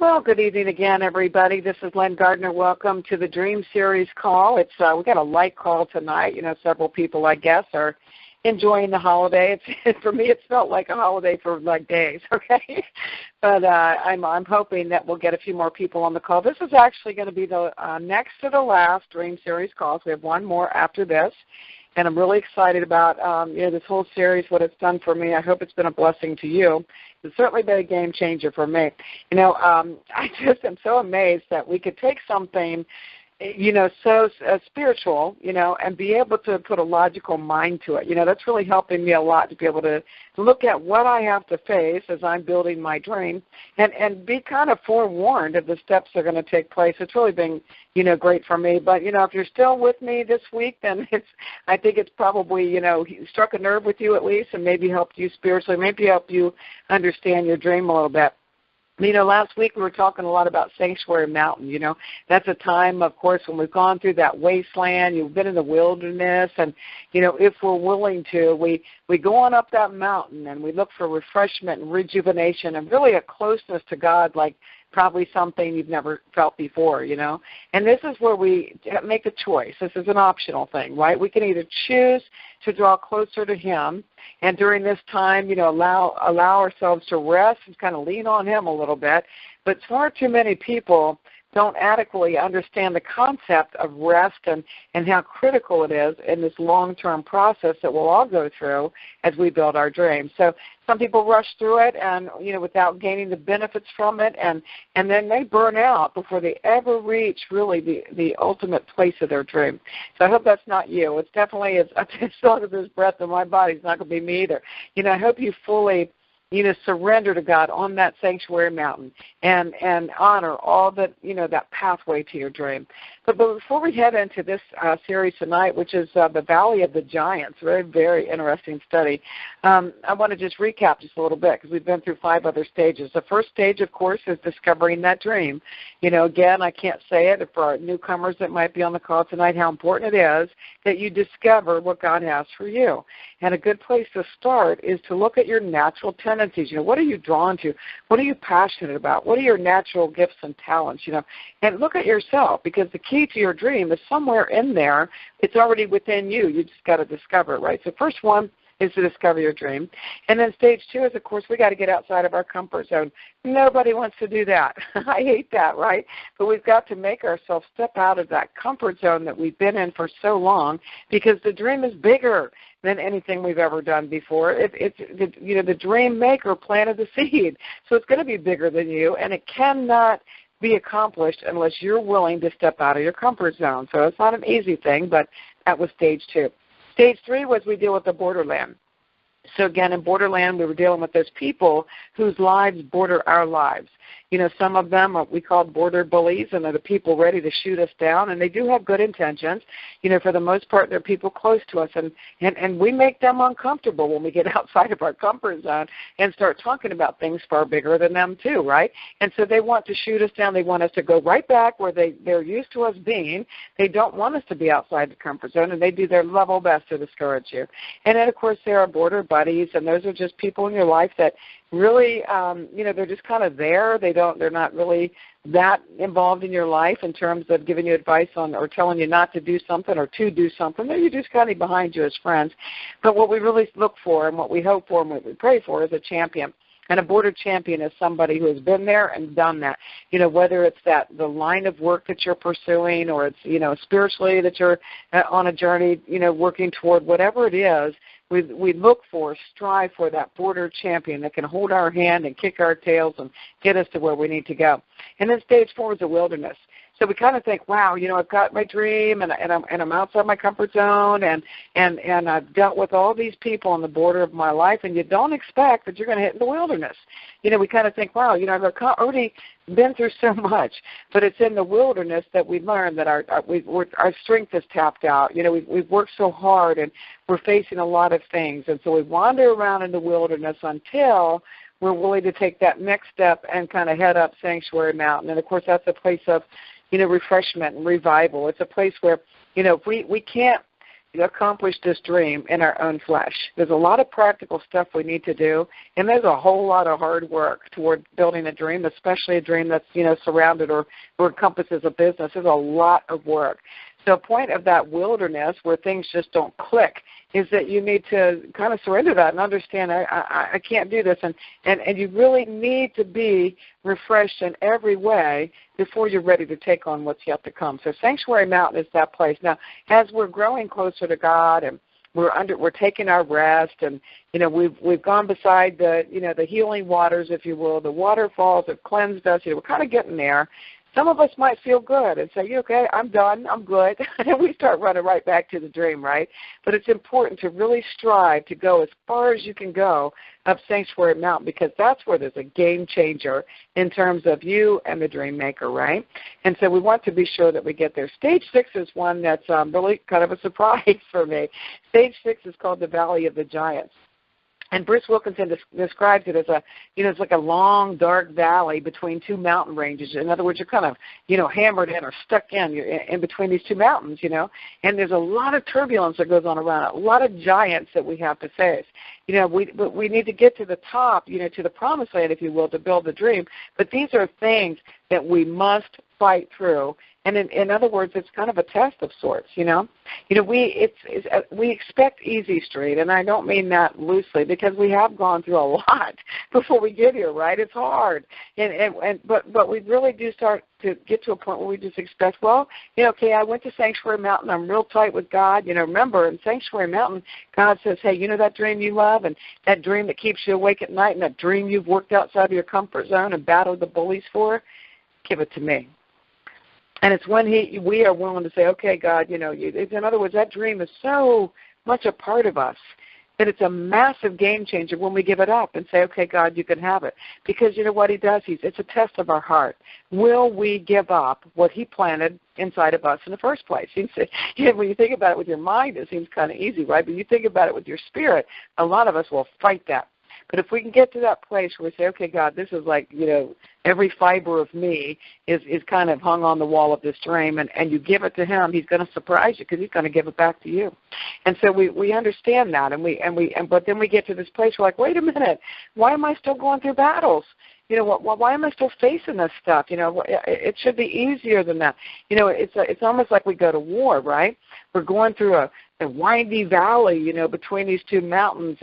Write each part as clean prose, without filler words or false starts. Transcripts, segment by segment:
Well, good evening again, everybody. This is Len Gardner. Welcome to the Dream Series call. We got a light call tonight. You know, several people, I guess, are enjoying the holiday. For me, it's felt like a holiday for like days. Okay, but I'm hoping that we'll get a few more people on the call. This is actually going to be the next to the last Dream Series calls. We have one more after this. And I'm really excited about this whole series, what it's done for me. I hope it's been a blessing to you. It's certainly been a game changer for me. I just am so amazed that we could take something, so spiritual, and be able to put a logical mind to it. That's really helping me a lot to be able to look at what I have to face as I'm building my dream and be kind of forewarned of the steps that are going to take place. It's really been, great for me. But, if you're still with me this week, then I think it's probably, struck a nerve with you at least and maybe helped you spiritually, maybe help you understand your dream a little bit. Last week we were talking a lot about Sanctuary Mountain. That's a time, of course, when we've gone through that wasteland. You've been in the wilderness, and, if we're willing to, we go on up that mountain and we look for refreshment and rejuvenation and really a closeness to God like probably something you've never felt before, And this is where we make a choice. This is an optional thing, right? We can either choose to draw closer to Him, and during this time, allow ourselves to rest and kind of lean on Him a little bit. But far too many people don't adequately understand the concept of rest and how critical it is in this long-term process that we'll all go through as we build our dreams. So some people rush through it and, without gaining the benefits from it, and then they burn out before they ever reach really the ultimate place of their dream. So I hope that's not you. It's definitely, as long as there's breath in my body, it's not going to be me either. I hope you fully surrender to God on that sanctuary mountain and honor all that, that pathway to your dream. But before we head into this series tonight, which is the Valley of the Giants, very, very interesting study, I want to just recap just a little bit because we've been through 5 other stages. The first stage, of course, is discovering that dream. Again, I can't say it for our newcomers that might be on the call tonight, how important it is that you discover what God has for you. And a good place to start is to look at your natural tendencies. What are you drawn to? What are you passionate about? What are your natural gifts and talents? And look at yourself, because the key to your dream is somewhere in there. It's already within you. You just got to discover it, right? So first one is to discover your dream. And then stage 2 is, of course, we got to get outside of our comfort zone. Nobody wants to do that. I hate that, right? But we've got to make ourselves step out of that comfort zone that we've been in for so long, because the dream is bigger than anything we've ever done before. The dream maker planted the seed, so it's going to be bigger than you, and it cannot be accomplished unless you're willing to step out of your comfort zone. So it's not an easy thing, but that was stage 2. Stage 3 was we deal with the borderland. So again, in borderland, we were dealing with those people whose lives border our lives. Some of them we call border bullies, and they're the people ready to shoot us down, and they do have good intentions. For the most part, they're people close to us, and we make them uncomfortable when we get outside of our comfort zone and start talking about things far bigger than them too, right? And so they want to shoot us down. They want us to go right back where they're used to us being. They don't want us to be outside the comfort zone, and they do their level best to discourage you. And then, of course, there are border buddies, and those are just people in your life that really, they're just kind of there. They're not really that involved in your life in terms of giving you advice on or telling you not to do something or to do something. They're just kind of behind you as friends. But what we really look for and what we hope for and what we pray for is a champion. And a border champion is somebody who has been there and done that. Whether it's the line of work that you're pursuing, or it's, spiritually that you're on a journey, working toward, whatever it is, we strive for that border champion that can hold our hand and kick our tails and get us to where we need to go. And then stage 4 is the wilderness. So we kind of think, wow, I've got my dream, and I'm outside my comfort zone, and I've dealt with all these people on the border of my life, and you don't expect that you're going to hit the wilderness. We kind of think, wow, I've already been through so much, but it's in the wilderness that we learn that our strength is tapped out. We've worked so hard, and we're facing a lot of things, and so we wander around in the wilderness until we're willing to take that next step and kind of head up Sanctuary Mountain. And of course, that's a place of refreshment and revival. It's a place where, if we can't accomplish this dream in our own flesh. There's a lot of practical stuff we need to do, and there's a whole lot of hard work toward building a dream, especially a dream that's, surrounded or encompasses a business. There's a lot of work. So a point of that wilderness where things just don't click is that you need to kind of surrender that and understand I can't do this. And you really need to be refreshed in every way before you're ready to take on what's yet to come. So Sanctuary Mountain is that place. Now, as we're growing closer to God and we're taking our rest, and we've gone beside the healing waters, if you will. The waterfalls have cleansed us. We're kind of getting there. Some of us might feel good and say, okay, I'm done, I'm good, and we start running right back to the dream, right? But it's important to really strive to go as far as you can go up Sanctuary Mountain, because that's where there's a game changer in terms of you and the dream maker, right? And so we want to be sure that we get there. Stage 6 is one that's really kind of a surprise for me. Stage 6 is called the Valley of the Giants. And Bruce Wilkinson describes it as it's like a long, dark valley between two mountain ranges. In other words, you're kind of, hammered in or stuck in. You're in between these two mountains, and there's a lot of turbulence that goes on around it, a lot of giants that we have to face. We need to get to the top, to the promised land, if you will, to build the dream. But these are things that we must fight through. And in other words, it's kind of a test of sorts, we expect easy street, and I don't mean that loosely, because we have gone through a lot before we get here, right? It's hard, but we really do start to get to a point where we just expect, okay, I went to Sanctuary Mountain, I'm real tight with God. Remember, in Sanctuary Mountain, God says, hey, that dream you love, and that dream that keeps you awake at night, and that dream you've worked outside of your comfort zone and battled the bullies for, give it to me. And it's when we are willing to say, okay, God, in other words, that dream is so much a part of us that it's a massive game changer when we give it up and say, okay, God, you can have it. Because you know what he does? It's a test of our heart. Will we give up what he planted inside of us in the first place? When you think about it with your mind, it seems kind of easy, right? But you think about it with your spirit, a lot of us will fight that. But if we can get to that place where we say, okay, God, this is like, every fiber of me is kind of hung on the wall of this dream, and you give it to him, he's going to surprise you because he's going to give it back to you. And so we understand that, but then we get to this place where, like, wait a minute, why am I still going through battles? Why am I still facing this stuff? It should be easier than that. It's almost like we go to war, right? We're going through a windy valley, between these two mountains.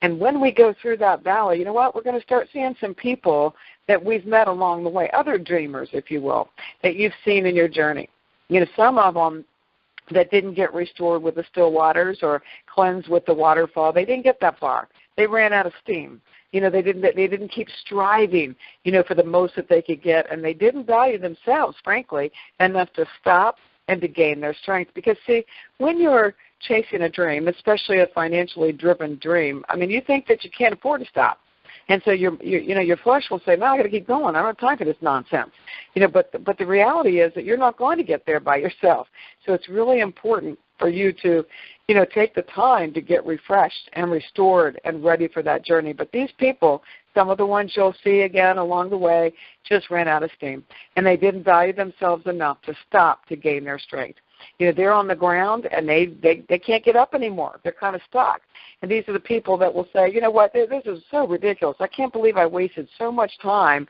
And when we go through that valley, we're going to start seeing some people that we've met along the way, other dreamers, if you will, that you've seen in your journey. Some of them that didn't get restored with the still waters or cleansed with the waterfall, they didn't get that far. They ran out of steam. They didn't keep striving, for the most that they could get, and they didn't value themselves, frankly, enough to stop and to gain their strength. Because, see, when you're chasing a dream, especially a financially driven dream, you think that you can't afford to stop. And so your flesh will say, no, I got to keep going. I don't have time for this nonsense. But the reality is that you're not going to get there by yourself. So it's really important for you to, take the time to get refreshed and restored and ready for that journey. But these people, some of the ones you'll see again along the way, just ran out of steam. And they didn't value themselves enough to stop to gain their strength. They're on the ground and they can't get up anymore. They're kind of stuck. And these are the people that will say, what, this is so ridiculous. I can't believe I wasted so much time,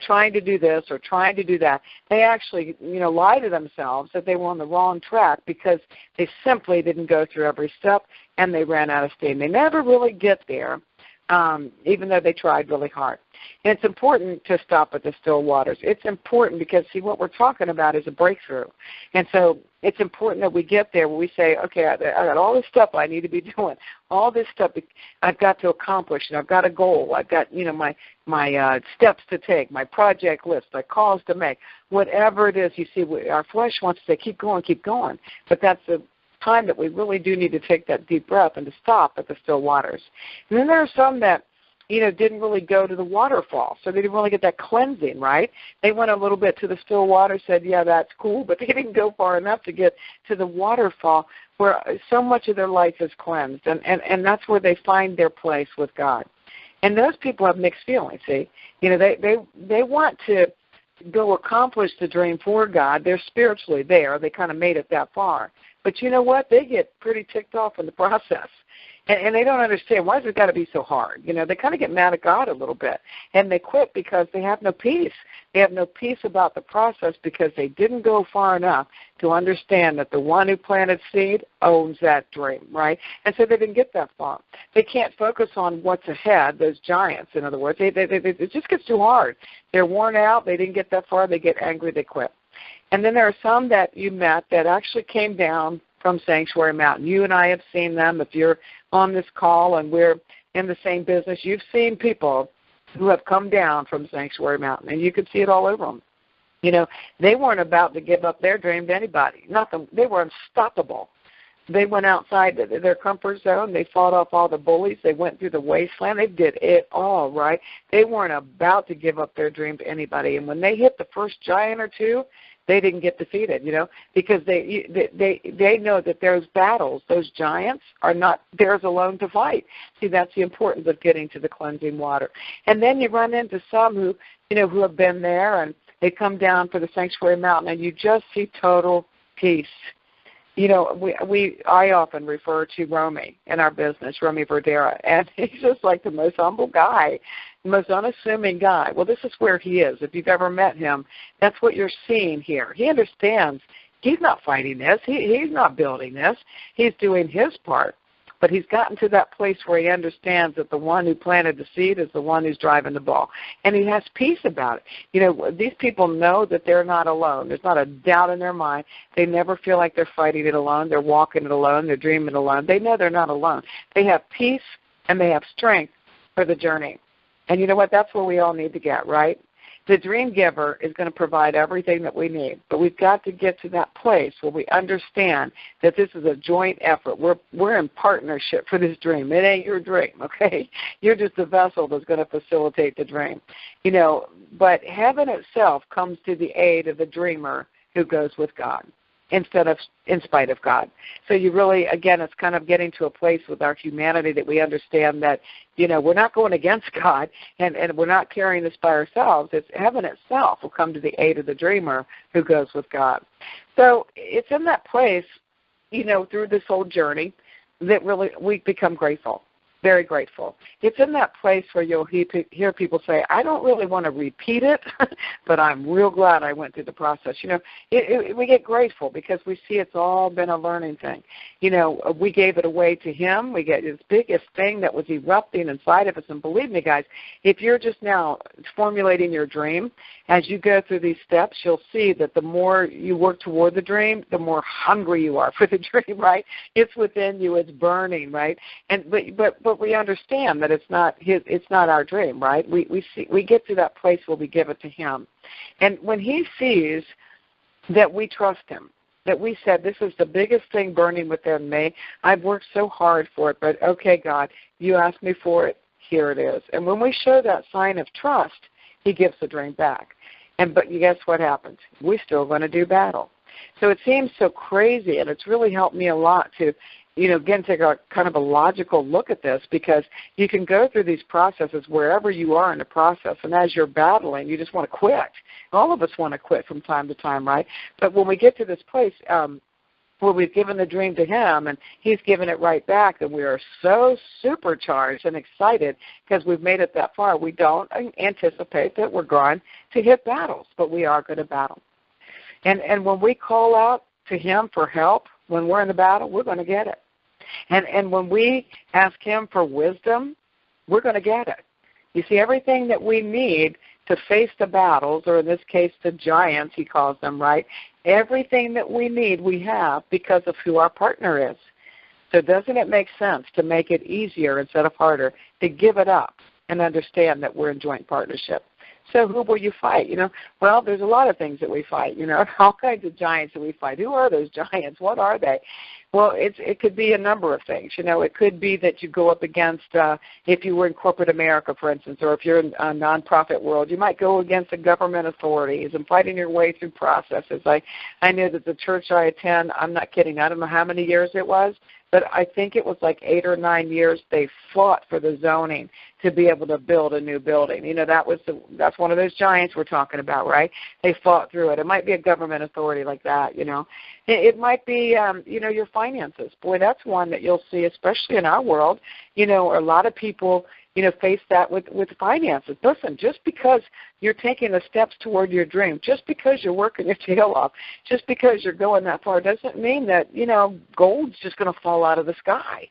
trying to do this or trying to do that. They actually, lie to themselves that they were on the wrong track because they simply didn't go through every step and they ran out of steam. They never really get there, even though they tried really hard. And it's important to stop at the still waters. It's important because, see, what we're talking about is a breakthrough. And so it's important that we get there where we say, okay, I got all this stuff I need to be doing, all this stuff I've got to accomplish, and I've got a goal. I've got, my steps to take, my project list, my calls to make, whatever it is. You see, our flesh wants to say, keep going. But that's the time that we really do need to take that deep breath and to stop at the still waters. And then there are some that, didn't really go to the waterfall, so they didn't really get that cleansing, right? They went a little bit to the still water, said, yeah, that's cool, but they didn't go far enough to get to the waterfall where so much of their life is cleansed, and that's where they find their place with God. And those people have mixed feelings, see? They want to go accomplish the dream for God. They're spiritually there. They kind of made it that far. But you know what? They get pretty ticked off in the process. And they don't understand, why has it got to be so hard? You know, they kind of get mad at God a little bit. And they quit because they have no peace. They have no peace about the process because they didn't go far enough to understand that the one who planted seed owns that dream, right? And so they didn't get that far. They can't focus on what's ahead, those giants, in other words. It just gets too hard. They're worn out. They didn't get that far. They get angry. They quit. And then there are some that you met that actually came down from Sanctuary Mountain. You and I have seen them. If you're on this call and we're in the same business, you've seen people who have come down from Sanctuary Mountain, and you can see it all over them. You know, they weren't about to give up their dream to anybody. Nothing. They were unstoppable. They went outside their comfort zone. They fought off all the bullies. They went through the wasteland. They did it all, right? They weren't about to give up their dream to anybody. And when they hit the first giant or two, they didn't get defeated, you know, because they know that those battles, those giants, are not theirs alone to fight. See, that's the importance of getting to the cleansing water. And then you run into some who, you know, who have been there, and they come down for the Sanctuary Mountain, and you just see total peace. You know, I often refer to Romy in our business, Romy Verdera, and he's just like the most humble guy, the most unassuming guy. Well, this is where he is. If you've ever met him, that's what you're seeing here. He understands he's not fighting this. He's not building this. He's doing his part. But he's gotten to that place where he understands that the one who planted the seed is the one who's driving the ball. And he has peace about it. You know, these people know that they're not alone. There's not a doubt in their mind. They never feel like they're fighting it alone. They're walking it alone. They're dreaming alone. They know they're not alone. They have peace and they have strength for the journey. And you know what? That's where we all need to get, right? The dream giver is going to provide everything that we need, but we've got to get to that place where we understand that this is a joint effort. We're in partnership for this dream. It ain't your dream, okay? You're just the vessel that's going to facilitate the dream. You know, but heaven itself comes to the aid of the dreamer who goes with God in spite of God. So you really, again, it's kind of getting to a place with our humanity that we understand that, you know, we're not going against God and we're not carrying this by ourselves. It's heaven itself will come to the aid of the dreamer who goes with God. So it's in that place, you know, through this whole journey that really we become grateful. Very grateful. It's in that place where you'll hear people say, I don't really want to repeat it, but I'm real glad I went through the process. You know, we get grateful because we see it's all been a learning thing. You know, we gave it away to him. We get this biggest thing that was erupting inside of us. And believe me, guys, if you're just now formulating your dream, as you go through these steps, you'll see that the more you work toward the dream, the more hungry you are for the dream, right? It's within you. It's burning, right? And but we understand that it's not our dream, right? We get to that place where we give it to him. And when he sees that we trust him, that we said, this is the biggest thing burning within me. I've worked so hard for it, but okay, God, you asked me for it. Here it is. And when we show that sign of trust, he gives the dream back. But guess what happens? We're still going to do battle. So it seems so crazy, and it's really helped me a lot to, you know, again, take a kind of a logical look at this, because you can go through these processes wherever you are in the process, and as you're battling, you just want to quit. All of us want to quit from time to time, right? But when we get to this place where we've given the dream to him and he's given it right back, and we are so supercharged and excited because we've made it that far, we don't anticipate that we're going to hit battles, but we are going to battle. And when we call out to him for help, when we're in the battle, we're going to get it. And when we ask him for wisdom, we're going to get it. You see, everything that we need to face the battles, or in this case the giants, he calls them, right? Everything that we need we have because of who our partner is. So doesn't it make sense to make it easier instead of harder, to give it up and understand that we're in joint partnership? So who will you fight? You know, well, there's a lot of things that we fight, you know, all kinds of giants that we fight. Who are those giants? What are they? Well, it could be a number of things. You know, it could be that you go up against, if you were in corporate America, for instance, or if you're in a nonprofit world, you might go against the government authorities and fighting your way through processes. I know that the church I attend, I'm not kidding, I don't know how many years it was, but I think it was like 8 or 9 years they fought for the zoning to be able to build a new building. You know, that's one of those giants we're talking about, right? They fought through it. It might be a government authority like that, you know. It might be, you know, your finances. Boy, that's one that you'll see, especially in our world. You know, a lot of people, you know, face that with finances. Listen, just because you're taking the steps toward your dream, just because you're working your tail off, just because you're going that far doesn't mean that, you know, gold's just going to fall out of the sky.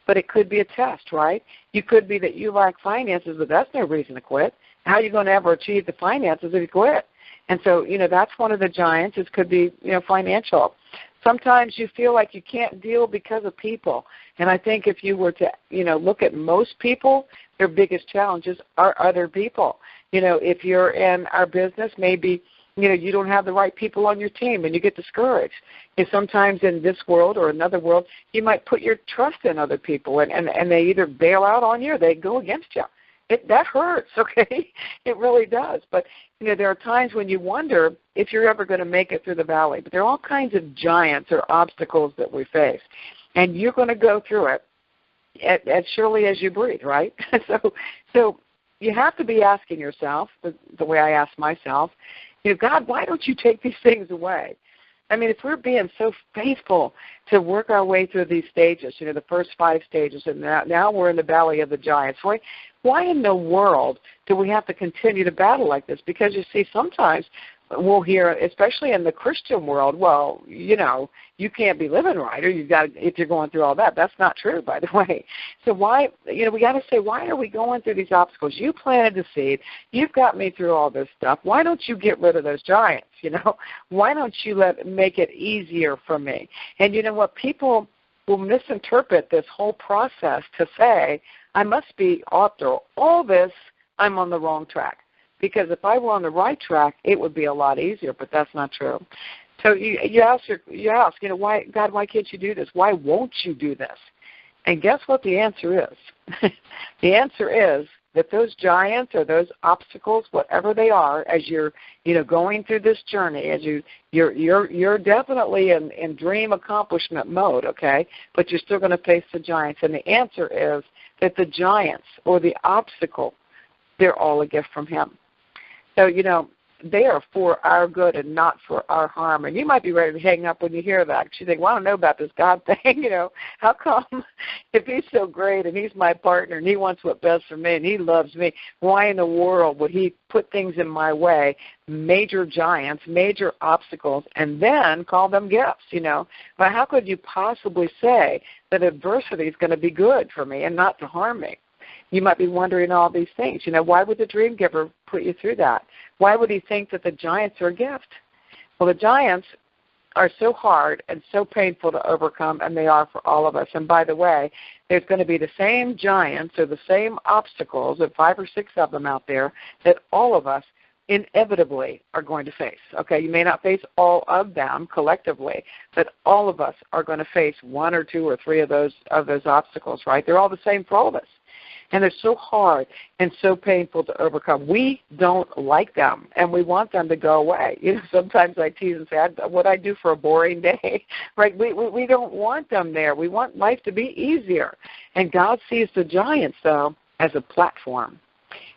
But it could be a test, right? You could be that you lack finances, but that's no reason to quit. How are you going to ever achieve the finances if you quit? And so, you know, that's one of the giants. It could be, you know, financial. Sometimes you feel like you can't deal because of people. And I think if you were to, you know, look at most people, their biggest challenges are other people. You know, if you're in our business, maybe, you know, you don't have the right people on your team and you get discouraged. And sometimes in this world or another world, you might put your trust in other people and they either bail out on you or they go against you. That hurts, okay? It really does. But, you know, there are times when you wonder if you're ever going to make it through the valley. But there are all kinds of giants or obstacles that we face. And you're going to go through it as surely as you breathe, right? So you have to be asking yourself, the way I ask myself, you know, God, why don't you take these things away? I mean, if we're being so faithful to work our way through these stages, you know, the first 5 stages, and now we're in the valley of the giants, why in the world do we have to continue to battle like this? Because, you see, sometimes we'll hear, especially in the Christian world, well, you know, you can't be living right, or if you're going through all that. That's not true, by the way. So why, you know, we got to say, why are we going through these obstacles? You planted the seed. You've got me through all this stuff. Why don't you get rid of those giants? You know, why don't you make it easier for me? And you know what? People will misinterpret this whole process to say, I must be, after all this, I'm on the wrong track. Because if I were on the right track, it would be a lot easier, but that's not true. So you ask, you know, why, God, why can't you do this? Why won't you do this? And guess what the answer is? The answer is that those giants or those obstacles, whatever they are, as you're, you know, going through this journey, as you're definitely in dream accomplishment mode, okay? But you're still going to face the giants. And the answer is that the giants or the obstacle, they're all a gift from Him. So, you know, they are for our good and not for our harm. And you might be ready to hang up when you hear that. You think, well, I don't know about this God thing. You know, how come if He's so great and He's my partner and He wants what's best for me and He loves me, why in the world would He put things in my way, major giants, major obstacles, and then call them gifts, you know? But how could you possibly say that adversity is going to be good for me and not to harm me? You might be wondering all these things. You know, why would the dream giver put you through that? Why would He think that the giants are a gift? Well, the giants are so hard and so painful to overcome, and they are for all of us. And by the way, there's going to be the same giants or the same obstacles, and 5 or 6 of them out there, that all of us inevitably are going to face. Okay, you may not face all of them collectively, but all of us are going to face 1 or 2 or 3 of those obstacles, right? They're all the same for all of us. And they're so hard and so painful to overcome. We don't like them, and we want them to go away. You know, sometimes I tease and say, what I do for a boring day, right? We don't want them there. We want life to be easier. And God sees the giants, though, as a platform.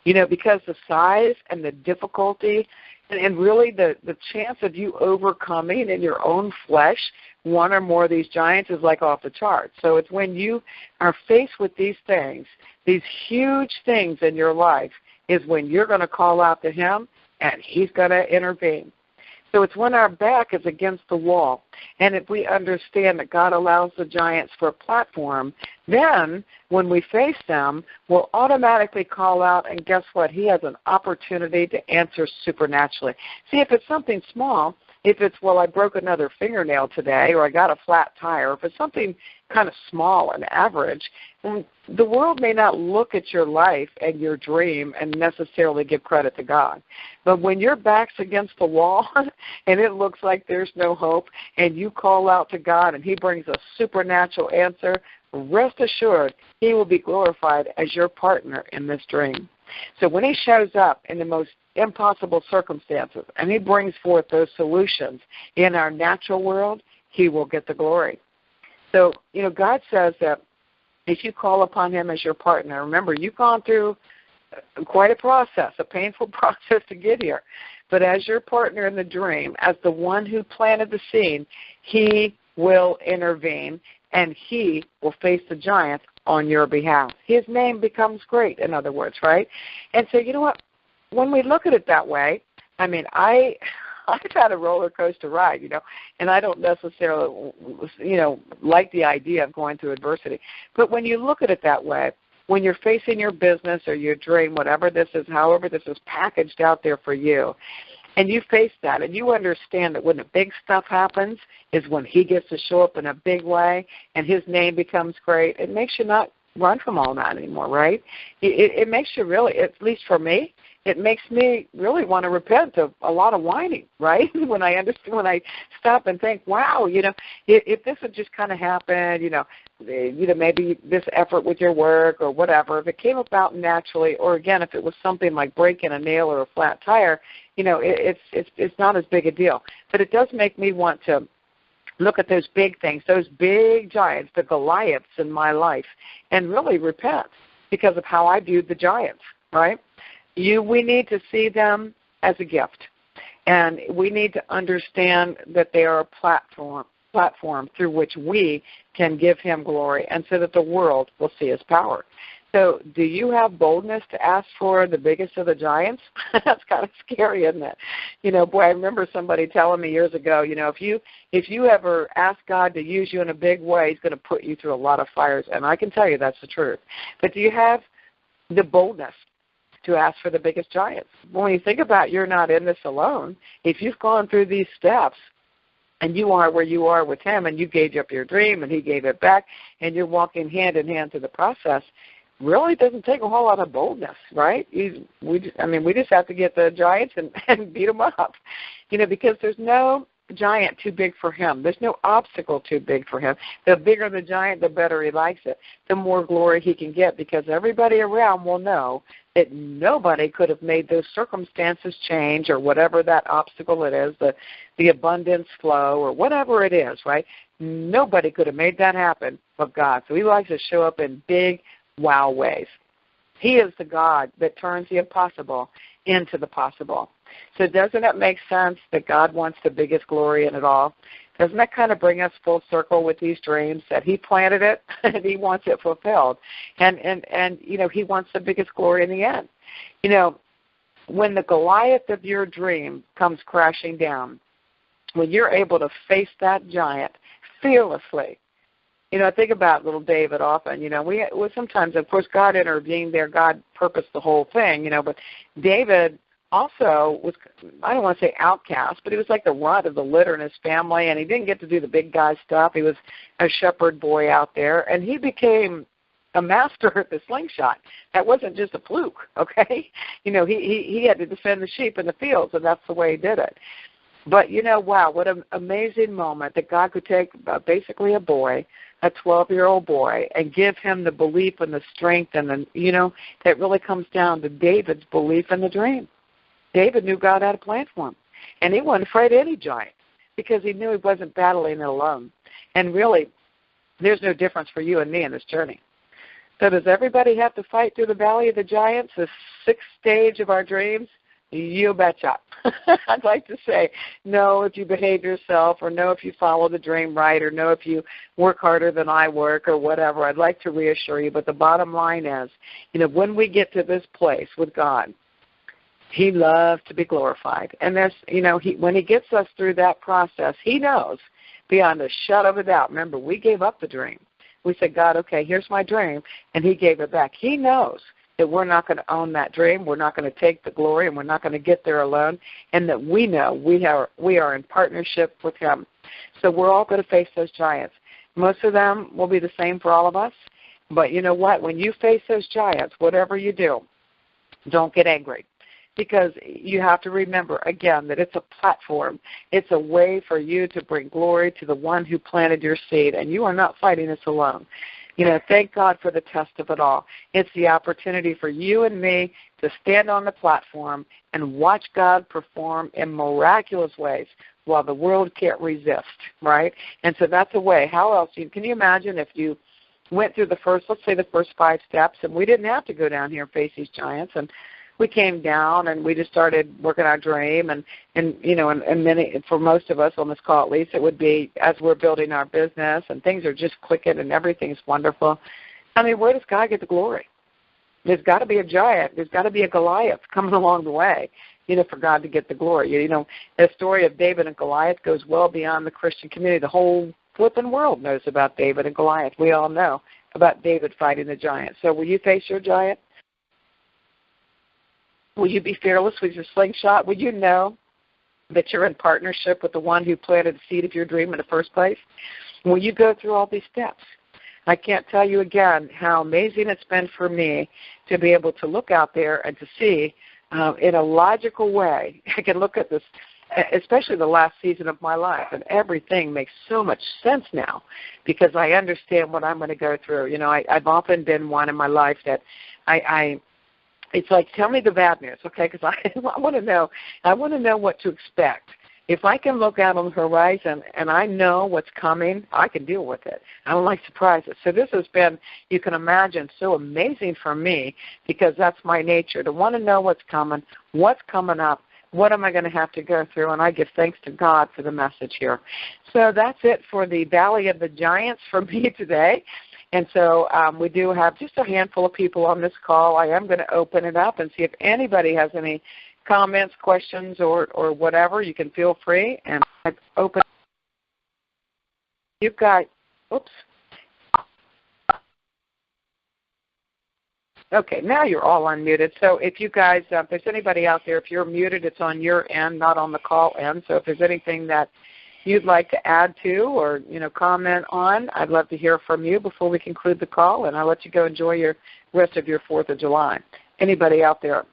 You know, because the size and the difficulty and really the chance of you overcoming in your own flesh 1 or more of these giants is like off the charts. So it's when you are faced with these things, these huge things in your life, is when you're going to call out to Him and He's going to intervene. So it's when our back is against the wall. And if we understand that God allows the giants for a platform, then when we face them, we'll automatically call out, and guess what? He has an opportunity to answer supernaturally. See, if it's something small, if it's, well, I broke another fingernail today, or I got a flat tire, if it's something kind of small and average, the world may not look at your life and your dream and necessarily give credit to God. But when your back's against the wall and it looks like there's no hope, and you call out to God and He brings a supernatural answer, rest assured He will be glorified as your partner in this dream. So when He shows up in the most impossible circumstances and He brings forth those solutions in our natural world, He will get the glory. So, God says that if you call upon him as your partner, remember, you've gone through quite a process, a painful process to get here. But as your partner in the dream, as the one who planted the seed, he will intervene, and he will face the giants on your behalf. His name becomes great, in other words, right? And so, you know what? When we look at it that way, I mean, I've had a roller coaster ride, and I don't necessarily, like the idea of going through adversity. But when you look at it that way, when you're facing your business or your dream, whatever this is, however this is packaged out there for you, and you face that, and you understand that when the big stuff happens is when he gets to show up in a big way and his name becomes great, it makes you not run from all that anymore, right? It makes you really, at least for me, it makes me really want to repent of a lot of whining, right? When I stop and think, wow, if this had just kind of happened, maybe this effort with your work or whatever, if it came about naturally, or again, if it was something like breaking a nail or a flat tire, it's not as big a deal. But it does make me want to look at those big things, those big giants, the Goliaths in my life, and really repent because of how I viewed the giants, right? We need to see them as a gift, and we need to understand that they are a platform through which we can give him glory, and so that the world will see his power. So do you have boldness to ask for the biggest of the giants? That's kind of scary, isn't it? I remember somebody telling me years ago, if you ever ask God to use you in a big way, he's going to put you through a lot of fires, and I can tell you that's the truth. But do you have the boldness to ask for the biggest giants? When you think about it, you're not in this alone. If you've gone through these steps and you are where you are with him and you gave up your dream and he gave it back and you're walking hand in hand through the process, really doesn't take a whole lot of boldness, right? We just have to get the giants and beat them up, because there's no giant too big for him. There's no obstacle too big for him. The bigger the giant, the better he likes it, the more glory he can get, because everybody around will know that nobody could have made those circumstances change, or whatever that obstacle it is, the abundance flow or whatever it is, right? Nobody could have made that happen but God. So he likes to show up in big, wow ways. He is the God that turns the impossible into the possible. So doesn't it make sense that God wants the biggest glory in it all? Doesn't that kind of bring us full circle with these dreams, that he planted it and he wants it fulfilled? And he wants the biggest glory in the end. When the Goliath of your dream comes crashing down, when you're able to face that giant fearlessly, I think about little David often. We sometimes, of course, God intervened there. God purposed the whole thing, but David also was, I don't want to say outcast, but he was like the runt of the litter in his family, and he didn't get to do the big guy stuff. He was a shepherd boy out there, and he became a master at the slingshot. That wasn't just a fluke, okay? He had to defend the sheep in the fields, and that's the way he did it. But, wow, what an amazing moment that God could take basically a boy, a 12-year-old boy, and give him the belief and the strength, and that really comes down to David's belief in the dream. David knew God had a plan for him, and he wasn't afraid of any giant because he knew he wasn't battling it alone. And really, there's no difference for you and me in this journey. So does everybody have to fight through the valley of the giants, the sixth stage of our dreams? You betcha. I'd like to say no if you behave yourself, or no if you follow the dream right, or no if you work harder than I work, or whatever. I'd like to reassure you, but the bottom line is, when we get to this place with God, he loves to be glorified. And there's, when he gets us through that process, he knows beyond a shadow of a doubt. Remember, we gave up the dream. We said, God, okay, here's my dream, and he gave it back. He knows that we're not going to own that dream, we're not going to take the glory, and we're not going to get there alone, and that we know we are in partnership with him. So we're all going to face those giants. Most of them will be the same for all of us, but you know what? When you face those giants, whatever you do, don't get angry. Because you have to remember, again, that it's a platform. It's a way for you to bring glory to the one who planted your seed, and you are not fighting this alone. Thank God for the test of it all. It's the opportunity for you and me to stand on the platform and watch God perform in miraculous ways while the world can't resist, right? And so that's a way. How else? Can you imagine if you went through let's say the first 5 steps, and we didn't have to go down here and face these giants, and we came down and we just started working our dream, and many, for most of us on this call at least, it would be as we're building our business and things are just clicking and everything's wonderful. I mean, where does God get the glory? There's got to be a giant. There's got to be a Goliath coming along the way, for God to get the glory. The story of David and Goliath goes well beyond the Christian community. The whole flipping world knows about David and Goliath. We all know about David fighting the giant. So will you face your giant? Will you be fearless with your slingshot? Will you know that you're in partnership with the one who planted the seed of your dream in the first place? Will you go through all these steps? I can't tell you again how amazing it's been for me to be able to look out there and to see in a logical way. I can look at this, especially the last season of my life, and everything makes so much sense now because I understand what I'm going to go through. I've often been one in my life that it's like, tell me the bad news, okay, because I want to know. I want to know what to expect. If I can look out on the horizon and I know what's coming, I can deal with it. I don't like surprises. So this has been, you can imagine, so amazing for me because that's my nature, to want to know what's coming up, what am I going to have to go through, and I give thanks to God for the message here. So that's it for the Valley of the Giants for me today. And so we do have just a handful of people on this call. I am going to open it up and see if anybody has any comments, questions, or whatever. You can feel free. And I open. You've got, oops. Okay, now you're all unmuted. So if you guys, if there's anybody out there, if you're muted, it's on your end, not on the call end. So if there's anything that you'd like to add to or, comment on, I'd love to hear from you before we conclude the call, and I'll let you go enjoy your rest of your 4th of July. Anybody out there?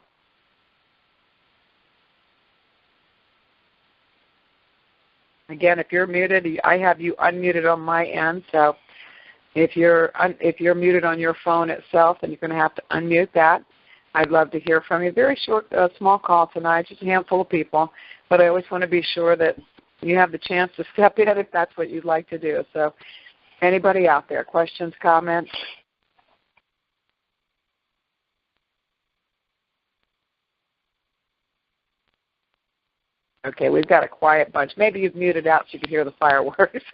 Again, if you're muted, I have you unmuted on my end, so if you're muted on your phone itself, then you're going to have to unmute that. I'd love to hear from you. Very short, small call tonight, just a handful of people, but I always want to be sure that you have the chance to step in if that's what you'd like to do. So anybody out there, questions, comments? Okay, we've got a quiet bunch. Maybe you've muted out so you can hear the fireworks.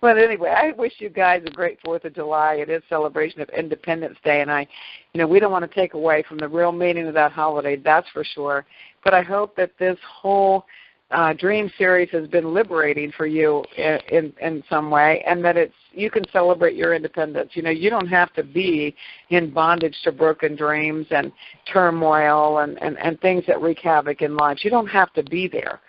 But anyway, I wish you guys a great 4th of July. It is celebration of Independence Day, and we don't want to take away from the real meaning of that holiday, that's for sure. But I hope that this whole Dream Series has been liberating for you in some way, and that you can celebrate your independence. You don't have to be in bondage to broken dreams and turmoil and things that wreak havoc in lives. You don't have to be there.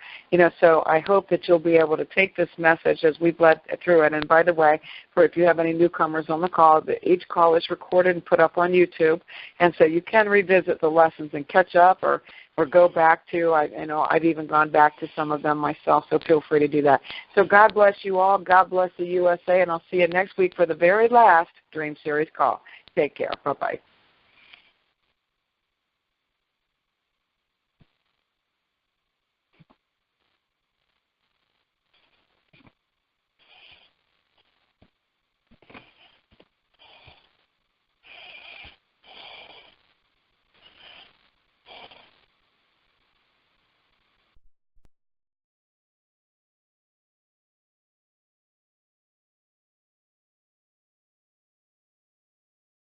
So I hope that you'll be able to take this message as we've led through it. And by the way, for if you have any newcomers on the call, each call is recorded and put up on YouTube, and so you can revisit the lessons and catch up or go back to, I've even gone back to some of them myself, so feel free to do that. So God bless you all. God bless the USA, and I'll see you next week for the very last Dream Series call. Take care. Bye-bye.